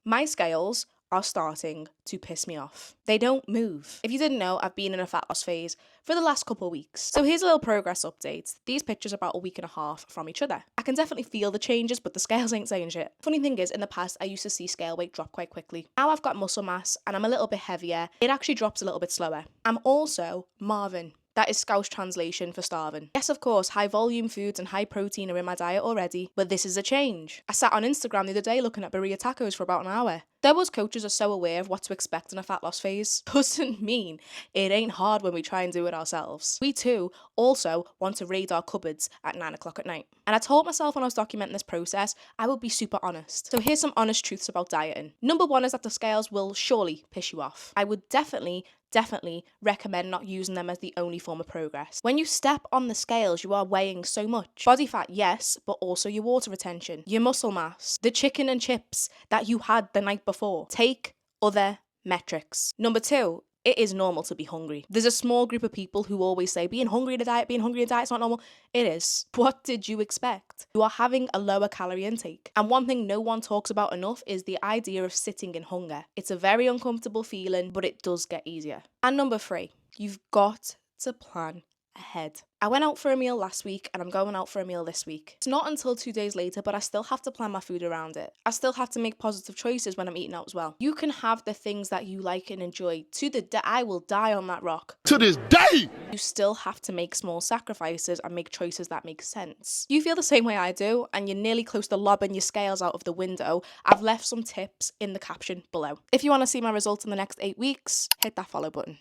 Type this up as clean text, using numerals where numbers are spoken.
My scales are starting to piss me off. They don't move. If you didn't know, I've been in a fat loss phase for the last couple of weeks. So here's a little progress update. These pictures are about a week and a half from each other. I can definitely feel the changes, but the scales ain't saying shit. Funny thing is, in the past, I used to see scale weight drop quite quickly. Now I've got muscle mass and I'm a little bit heavier. It actually drops a little bit slower. I'm also Marvin. That is Scouse translation for starving. Yes, of course, high volume foods and high protein are in my diet already, but this is a change. I sat on Instagram the other day looking at burrito tacos for about an hour. Though us coaches are so aware of what to expect in a fat loss phase, doesn't mean it ain't hard when we try and do it ourselves. We too also want to raid our cupboards at 9 o'clock at night. And I told myself when I was documenting this process, I would be super honest. So here's some honest truths about dieting. Number one is that the scales will surely piss you off. I would definitely recommend not using them as the only form of progress. When you step on the scales, you are weighing so much. Body fat, yes, but also your water retention, your muscle mass, the chicken and chips that you had the night before. Take other metrics. Number two, it is normal to be hungry. There's a small group of people who always say being hungry in a diet is not normal. It is. What did you expect? You are having a lower calorie intake. And one thing no one talks about enough is the idea of sitting in hunger. It's a very uncomfortable feeling, but it does get easier. And number three, you've got to plan ahead. I went out for a meal last week and I'm going out for a meal this week. It's not until 2 days later, but I still have to plan my food around it. I still have to make positive choices when I'm eating out as well. You can have the things that you like and enjoy to the day. I will die on that rock. To this day! You still have to make small sacrifices and make choices that make sense. You feel the same way I do and you're nearly close to lobbing your scales out of the window. I've left some tips in the caption below. If you want to see my results in the next 8 weeks, hit that follow button.